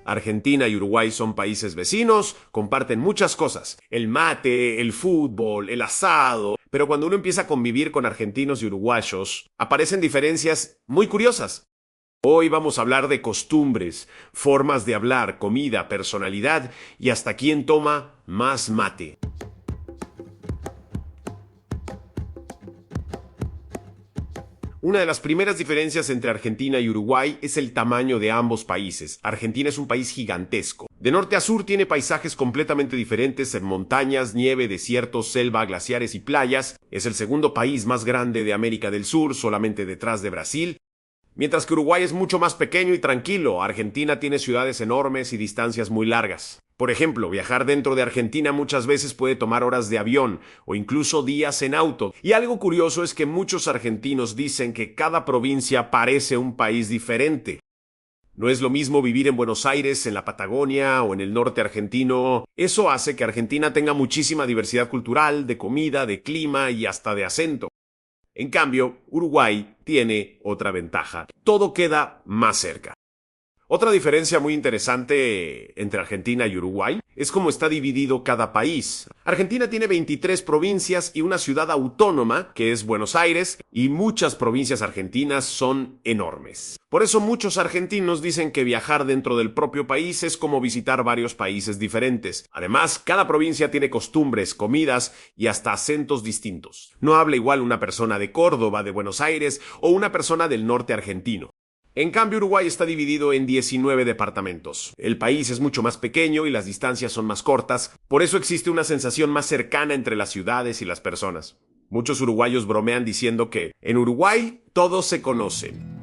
Argentina y Uruguay son países vecinos, comparten muchas cosas. El mate, el fútbol, el asado. Pero cuando uno empieza a convivir con argentinos y uruguayos, aparecen diferencias muy curiosas. Hoy vamos a hablar de costumbres, formas de hablar, comida, personalidad y hasta quién toma más mate. Una de las primeras diferencias entre Argentina y Uruguay es el tamaño de ambos países. Argentina es un país gigantesco. De norte a sur tiene paisajes completamente diferentes en montañas, nieve, desiertos, selva, glaciares y playas. Es el segundo país más grande de América del Sur, solamente detrás de Brasil. Mientras que Uruguay es mucho más pequeño y tranquilo, Argentina tiene ciudades enormes y distancias muy largas. Por ejemplo, viajar dentro de Argentina muchas veces puede tomar horas de avión o incluso días en auto. Y algo curioso es que muchos argentinos dicen que cada provincia parece un país diferente. No es lo mismo vivir en Buenos Aires, en la Patagonia o en el norte argentino. Eso hace que Argentina tenga muchísima diversidad cultural, de comida, de clima y hasta de acento. En cambio, Uruguay tiene otra ventaja. Todo queda más cerca. Otra diferencia muy interesante entre Argentina y Uruguay es cómo está dividido cada país. Argentina tiene 23 provincias y una ciudad autónoma, que es Buenos Aires, y muchas provincias argentinas son enormes. Por eso muchos argentinos dicen que viajar dentro del propio país es como visitar varios países diferentes. Además, cada provincia tiene costumbres, comidas y hasta acentos distintos. No habla igual una persona de Córdoba, de Buenos Aires o una persona del norte argentino. En cambio, Uruguay está dividido en 19 departamentos. El país es mucho más pequeño y las distancias son más cortas, por eso existe una sensación más cercana entre las ciudades y las personas. Muchos uruguayos bromean diciendo que en Uruguay todos se conocen.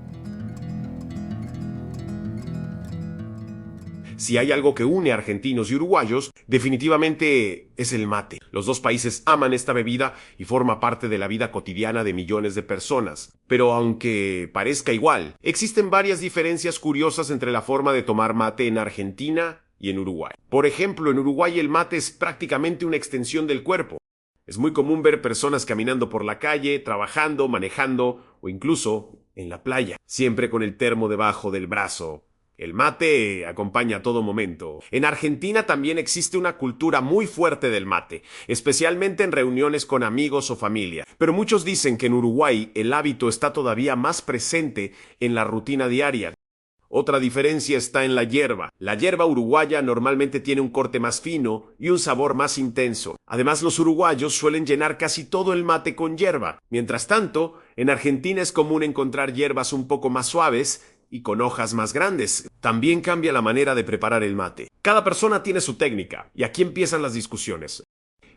Si hay algo que une a argentinos y uruguayos, definitivamente es el mate. Los dos países aman esta bebida y forma parte de la vida cotidiana de millones de personas. Pero aunque parezca igual, existen varias diferencias curiosas entre la forma de tomar mate en Argentina y en Uruguay. Por ejemplo, en Uruguay el mate es prácticamente una extensión del cuerpo. Es muy común ver personas caminando por la calle, trabajando, manejando o incluso en la playa, siempre con el termo debajo del brazo. El mate acompaña a todo momento. En Argentina también existe una cultura muy fuerte del mate, especialmente en reuniones con amigos o familia. Pero muchos dicen que en Uruguay el hábito está todavía más presente en la rutina diaria. Otra diferencia está en la yerba. La yerba uruguaya normalmente tiene un corte más fino y un sabor más intenso. Además, los uruguayos suelen llenar casi todo el mate con yerba. Mientras tanto, en Argentina es común encontrar hierbas un poco más suaves y con hojas más grandes. También cambia la manera de preparar el mate. Cada persona tiene su técnica, y aquí empiezan las discusiones.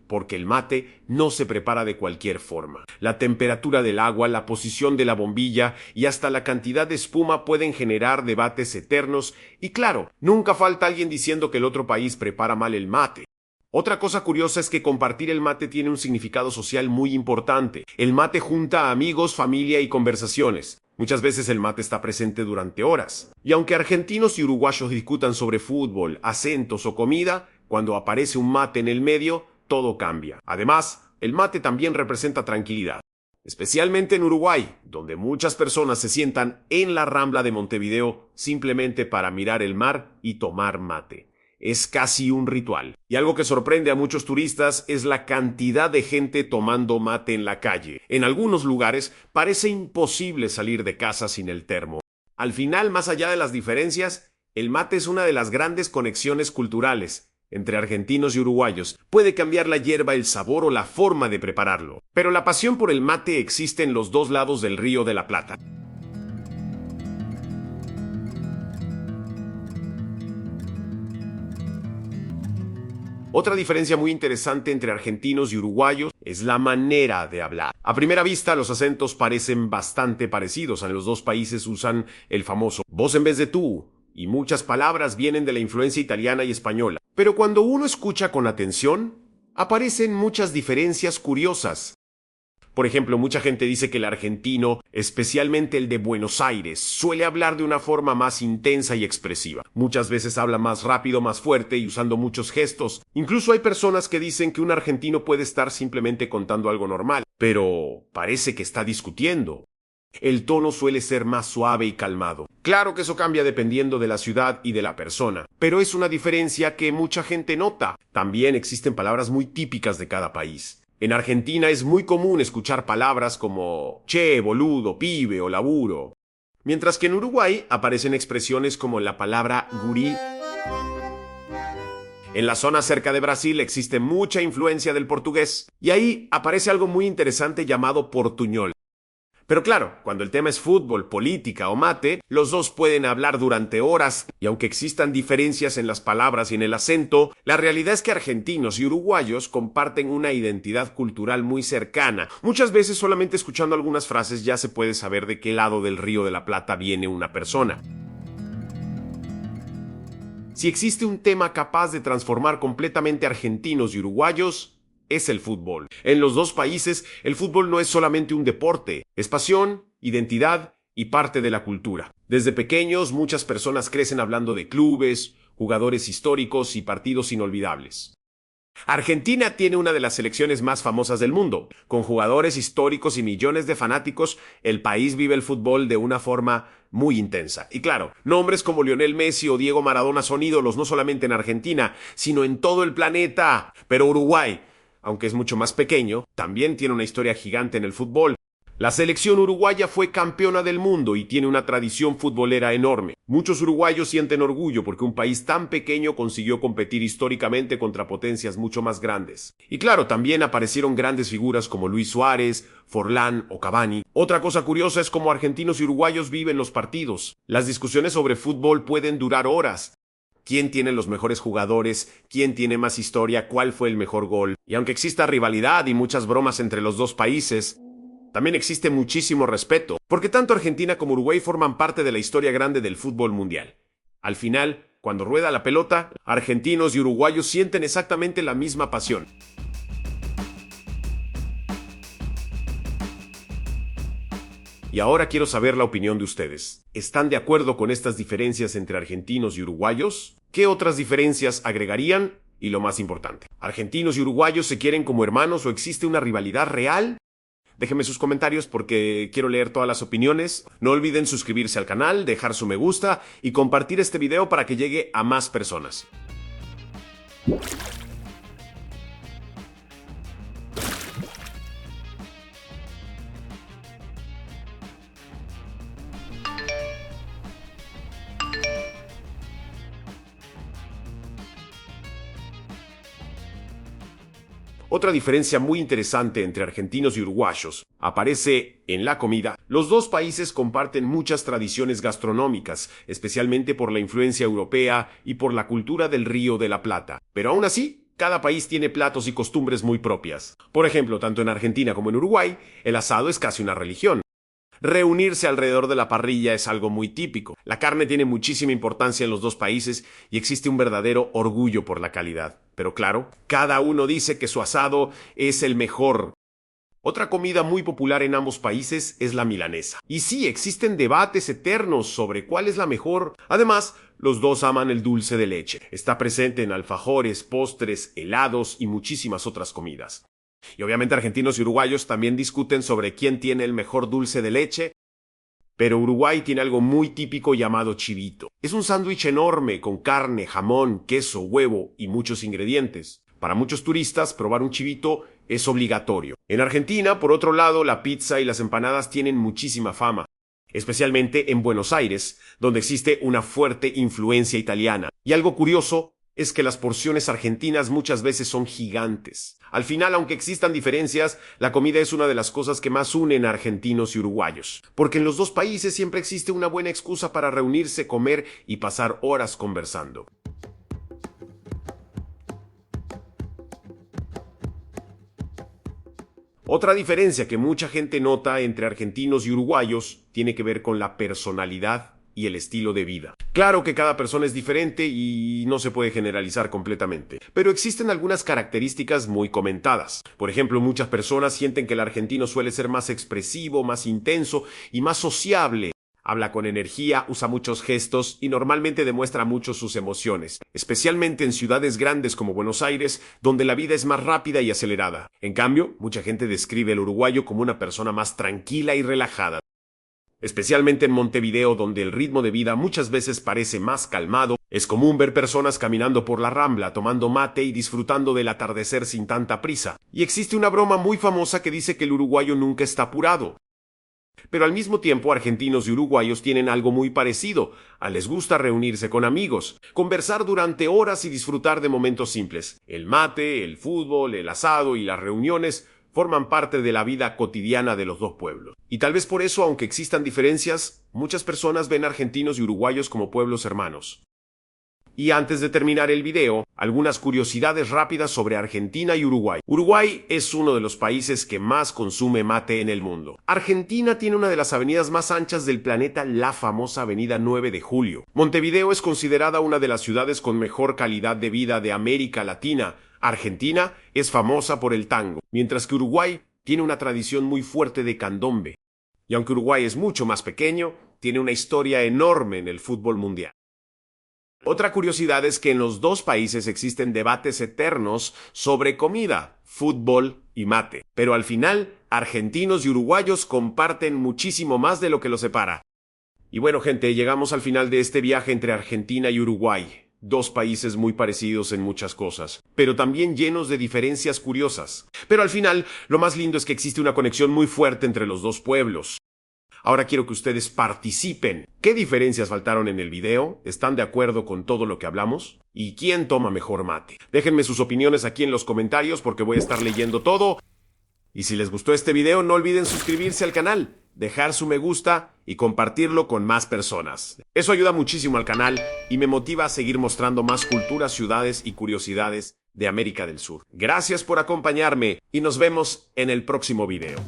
Porque el mate no se prepara de cualquier forma. La temperatura del agua, la posición de la bombilla y hasta la cantidad de espuma pueden generar debates eternos y claro, nunca falta alguien diciendo que el otro país prepara mal el mate. Otra cosa curiosa es que compartir el mate tiene un significado social muy importante. El mate junta a amigos, familia y conversaciones. Muchas veces el mate está presente durante horas. Y aunque argentinos y uruguayos discutan sobre fútbol, acentos o comida, cuando aparece un mate en el medio, todo cambia. Además, el mate también representa tranquilidad. Especialmente en Uruguay, donde muchas personas se sientan en la Rambla de Montevideo simplemente para mirar el mar y tomar mate. Es casi un ritual. Y algo que sorprende a muchos turistas es la cantidad de gente tomando mate en la calle. En algunos lugares parece imposible salir de casa sin el termo. Al final, más allá de las diferencias, el mate es una de las grandes conexiones culturales entre argentinos y uruguayos. Puede cambiar la hierba, el sabor o la forma de prepararlo. Pero la pasión por el mate existe en los dos lados del Río de la Plata. Otra diferencia muy interesante entre argentinos y uruguayos es la manera de hablar. A primera vista, los acentos parecen bastante parecidos. En los dos países usan el famoso vos en vez de tú, y muchas palabras vienen de la influencia italiana y española. Pero cuando uno escucha con atención, aparecen muchas diferencias curiosas. Por ejemplo, mucha gente dice que el argentino, especialmente el de Buenos Aires, suele hablar de una forma más intensa y expresiva. Muchas veces habla más rápido, más fuerte y usando muchos gestos. Incluso hay personas que dicen que un argentino puede estar simplemente contando algo normal, pero parece que está discutiendo. El tono suele ser más suave y calmado. Claro que eso cambia dependiendo de la ciudad y de la persona, pero es una diferencia que mucha gente nota. También existen palabras muy típicas de cada país. En Argentina es muy común escuchar palabras como che, boludo, pibe o laburo. Mientras que en Uruguay aparecen expresiones como la palabra gurí. En la zona cerca de Brasil existe mucha influencia del portugués, y ahí aparece algo muy interesante llamado portuñol. Pero claro, cuando el tema es fútbol, política o mate, los dos pueden hablar durante horas, y aunque existan diferencias en las palabras y en el acento, la realidad es que argentinos y uruguayos comparten una identidad cultural muy cercana. Muchas veces solamente escuchando algunas frases ya se puede saber de qué lado del Río de la Plata viene una persona. Si existe un tema capaz de transformar completamente argentinos y uruguayos, es el fútbol. En los dos países, el fútbol no es solamente un deporte, es pasión, identidad y parte de la cultura. Desde pequeños, muchas personas crecen hablando de clubes, jugadores históricos y partidos inolvidables. Argentina tiene una de las selecciones más famosas del mundo. Con jugadores históricos y millones de fanáticos, el país vive el fútbol de una forma muy intensa. Y claro, nombres como Lionel Messi o Diego Maradona son ídolos no solamente en Argentina, sino en todo el planeta. Pero Uruguay, aunque es mucho más pequeño, también tiene una historia gigante en el fútbol. La selección uruguaya fue campeona del mundo y tiene una tradición futbolera enorme. Muchos uruguayos sienten orgullo porque un país tan pequeño consiguió competir históricamente contra potencias mucho más grandes. Y claro, también aparecieron grandes figuras como Luis Suárez, Forlán o Cavani. Otra cosa curiosa es cómo argentinos y uruguayos viven los partidos. Las discusiones sobre fútbol pueden durar horas. ¿Quién tiene los mejores jugadores? ¿Quién tiene más historia? ¿Cuál fue el mejor gol? Y aunque exista rivalidad y muchas bromas entre los dos países, también existe muchísimo respeto, porque tanto Argentina como Uruguay forman parte de la historia grande del fútbol mundial. Al final, cuando rueda la pelota, argentinos y uruguayos sienten exactamente la misma pasión. Y ahora quiero saber la opinión de ustedes. ¿Están de acuerdo con estas diferencias entre argentinos y uruguayos? ¿Qué otras diferencias agregarían? Y lo más importante, ¿argentinos y uruguayos se quieren como hermanos o existe una rivalidad real? Déjenme sus comentarios porque quiero leer todas las opiniones. No olviden suscribirse al canal, dejar su me gusta y compartir este video para que llegue a más personas. Otra diferencia muy interesante entre argentinos y uruguayos aparece en la comida. Los dos países comparten muchas tradiciones gastronómicas, especialmente por la influencia europea y por la cultura del Río de la Plata. Pero aún así, cada país tiene platos y costumbres muy propias. Por ejemplo, tanto en Argentina como en Uruguay, el asado es casi una religión. Reunirse alrededor de la parrilla es algo muy típico. La carne tiene muchísima importancia en los dos países y existe un verdadero orgullo por la calidad. Pero claro, cada uno dice que su asado es el mejor. Otra comida muy popular en ambos países es la milanesa. Y sí, existen debates eternos sobre cuál es la mejor. Además, los dos aman el dulce de leche. Está presente en alfajores, postres, helados y muchísimas otras comidas. Y obviamente argentinos y uruguayos también discuten sobre quién tiene el mejor dulce de leche, pero Uruguay tiene algo muy típico llamado chivito. Es un sándwich enorme con carne, jamón, queso, huevo y muchos ingredientes. Para muchos turistas, probar un chivito es obligatorio. En Argentina, por otro lado, la pizza y las empanadas tienen muchísima fama, especialmente en Buenos Aires, donde existe una fuerte influencia italiana. Y algo curioso es que las porciones argentinas muchas veces son gigantes. Al final, aunque existan diferencias, la comida es una de las cosas que más unen a argentinos y uruguayos. Porque en los dos países siempre existe una buena excusa para reunirse, comer y pasar horas conversando. Otra diferencia que mucha gente nota entre argentinos y uruguayos tiene que ver con la personalidad y el estilo de vida. Claro que cada persona es diferente y no se puede generalizar completamente, pero existen algunas características muy comentadas. Por ejemplo, muchas personas sienten que el argentino suele ser más expresivo, más intenso y más sociable. Habla con energía, usa muchos gestos y normalmente demuestra mucho sus emociones, especialmente en ciudades grandes como Buenos Aires, donde la vida es más rápida y acelerada. En cambio, mucha gente describe al uruguayo como una persona más tranquila y relajada. Especialmente en Montevideo, donde el ritmo de vida muchas veces parece más calmado, es común ver personas caminando por la Rambla, tomando mate y disfrutando del atardecer sin tanta prisa. Y existe una broma muy famosa que dice que el uruguayo nunca está apurado. Pero al mismo tiempo, argentinos y uruguayos tienen algo muy parecido. Les gusta reunirse con amigos, conversar durante horas y disfrutar de momentos simples. El mate, el fútbol, el asado y las reuniones forman parte de la vida cotidiana de los dos pueblos. Y tal vez por eso, aunque existan diferencias, muchas personas ven a argentinos y uruguayos como pueblos hermanos. Y antes de terminar el video, algunas curiosidades rápidas sobre Argentina y Uruguay. Uruguay es uno de los países que más consume mate en el mundo. Argentina tiene una de las avenidas más anchas del planeta, la famosa Avenida 9 de Julio. Montevideo es considerada una de las ciudades con mejor calidad de vida de América Latina. Argentina es famosa por el tango, mientras que Uruguay tiene una tradición muy fuerte de candombe. Y aunque Uruguay es mucho más pequeño, tiene una historia enorme en el fútbol mundial. Otra curiosidad es que en los dos países existen debates eternos sobre comida, fútbol y mate. Pero al final, argentinos y uruguayos comparten muchísimo más de lo que los separa. Y bueno, gente, llegamos al final de este viaje entre Argentina y Uruguay. Dos países muy parecidos en muchas cosas, pero también llenos de diferencias curiosas. Pero al final, lo más lindo es que existe una conexión muy fuerte entre los dos pueblos. Ahora quiero que ustedes participen. ¿Qué diferencias faltaron en el video? ¿Están de acuerdo con todo lo que hablamos? ¿Y quién toma mejor mate? Déjenme sus opiniones aquí en los comentarios porque voy a estar leyendo todo. Y si les gustó este video, no olviden suscribirse al canal, dejar su me gusta y compartirlo con más personas. Eso ayuda muchísimo al canal y me motiva a seguir mostrando más culturas, ciudades y curiosidades de América del Sur. Gracias por acompañarme y nos vemos en el próximo video.